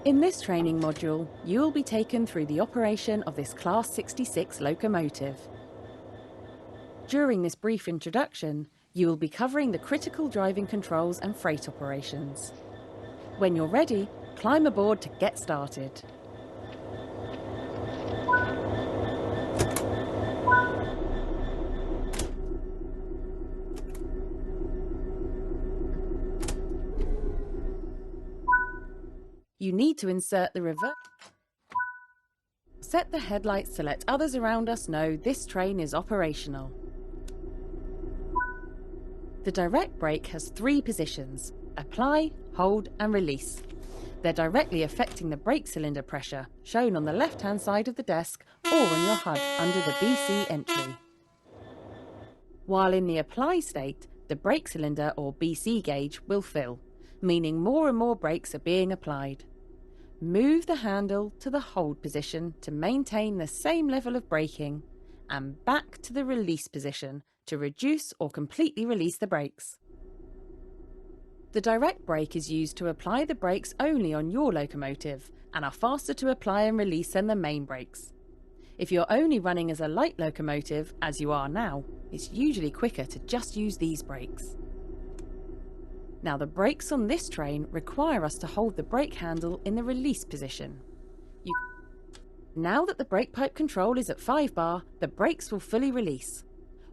In this training module, you will be taken through the operation of this Class 66 locomotive. During this brief introduction, you will be covering the critical driving controls and freight operations. When you're ready, climb aboard to get started. You need to insert the reverse. Set the headlights to let others around us know this train is operational. The direct brake has 3 positions: apply, hold and release. They're directly affecting the brake cylinder pressure, shown on the left-hand side of the desk or on your HUD under the BC entry. While in the apply state, the brake cylinder or BC gauge will fill, meaning more and more brakes are being applied. Move the handle to the hold position to maintain the same level of braking, and back to the release position to reduce or completely release the brakes. The direct brake is used to apply the brakes only on your locomotive and are faster to apply and release than the main brakes. If you're only running as a light locomotive, as you are now, it's usually quicker to just use these brakes. Now the brakes on this train require us to hold the brake handle in the release position. Now that the brake pipe control is at 5 bar, the brakes will fully release.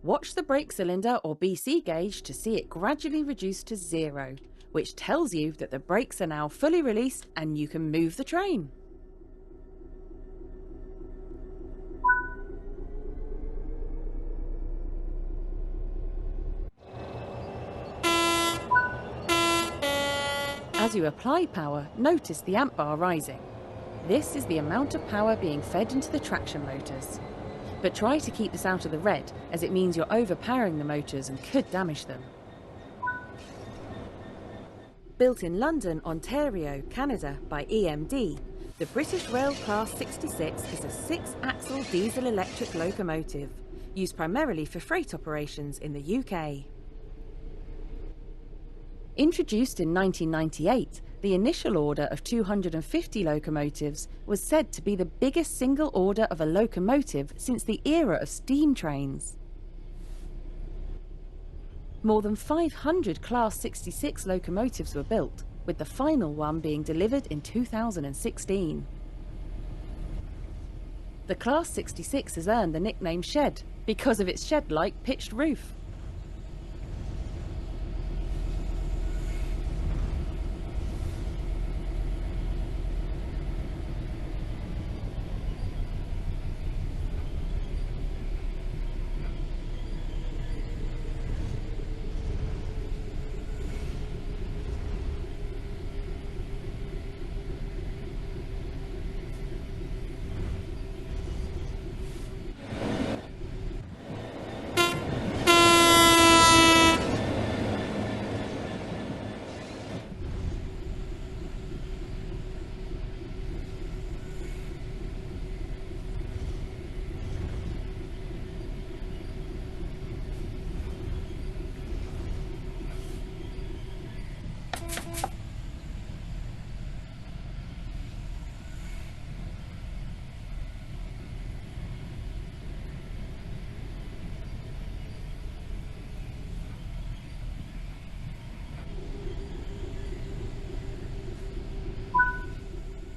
Watch the brake cylinder or BC gauge to see it gradually reduce to 0, which tells you that the brakes are now fully released and you can move the train. As you apply power, notice the amp bar rising. This is the amount of power being fed into the traction motors. But try to keep this out of the red, as it means you're overpowering the motors and could damage them. Built in London, Ontario, Canada by EMD, the British Rail Class 66 is a 6-axle diesel-electric locomotive, used primarily for freight operations in the UK. Introduced in 1998, the initial order of 250 locomotives was said to be the biggest single order of a locomotive since the era of steam trains. More than 500 Class 66 locomotives were built, with the final one being delivered in 2016. The Class 66 has earned the nickname Shed because of its shed-like pitched roof.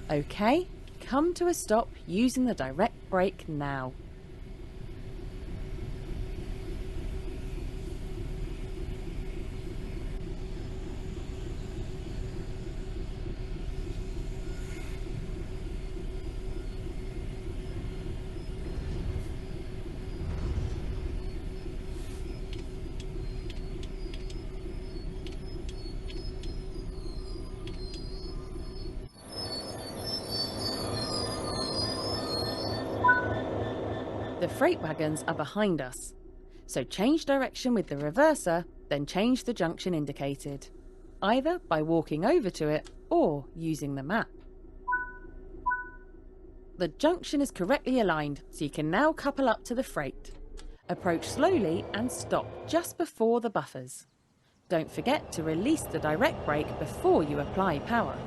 OK, come to a stop using the direct brake now. The freight wagons are behind us, so change direction with the reverser, then change the junction indicated, either by walking over to it or using the map. The junction is correctly aligned, so you can now couple up to the freight. Approach slowly and stop just before the buffers. Don't forget to release the direct brake before you apply power.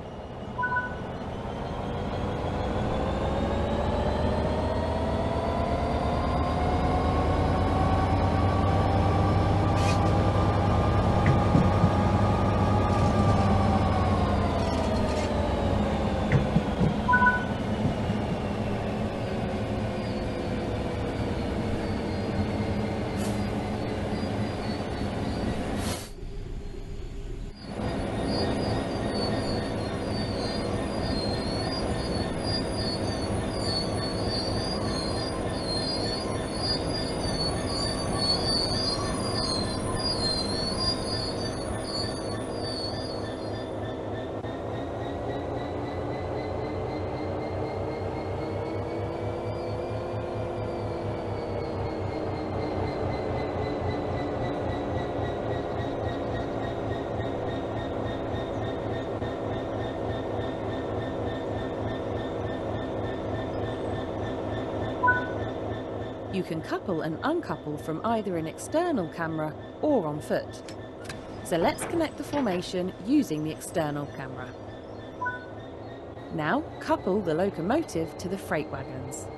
You can couple and uncouple from either an external camera or on foot. So let's connect the formation using the external camera. Now couple the locomotive to the freight wagons.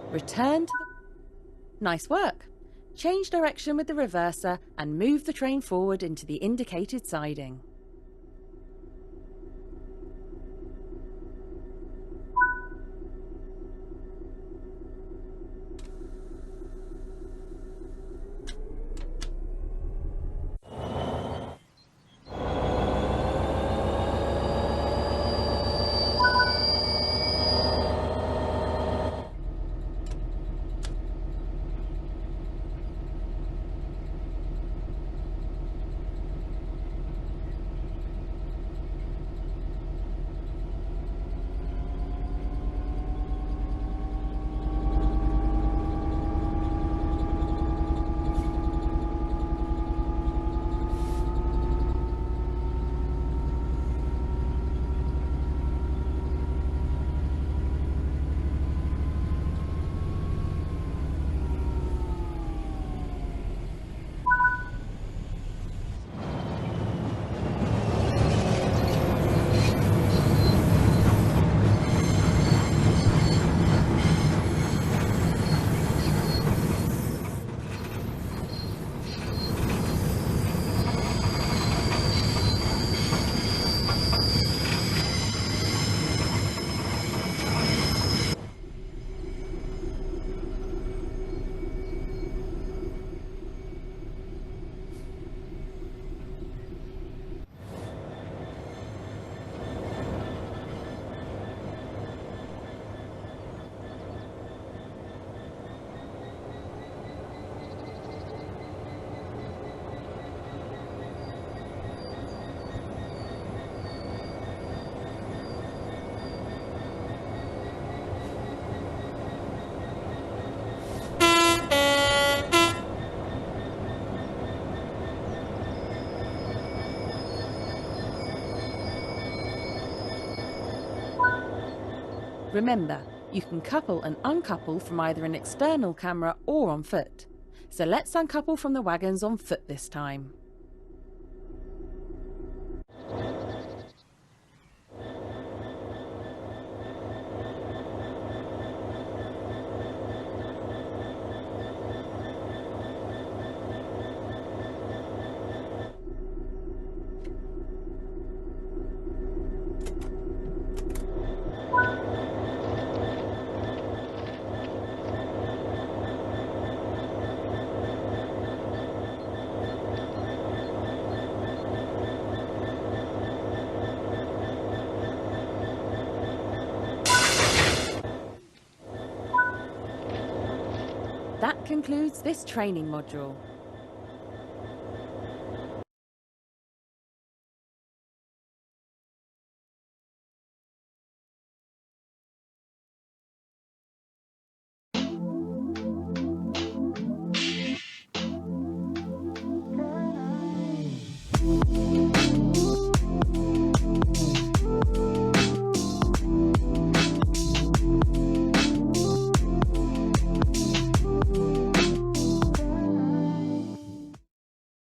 Return to the... Nice work! Change direction with the reverser and move the train forward into the indicated siding. Remember, you can couple and uncouple from either an external camera or on foot. So let's uncouple from the wagons on foot this time. That concludes this training module.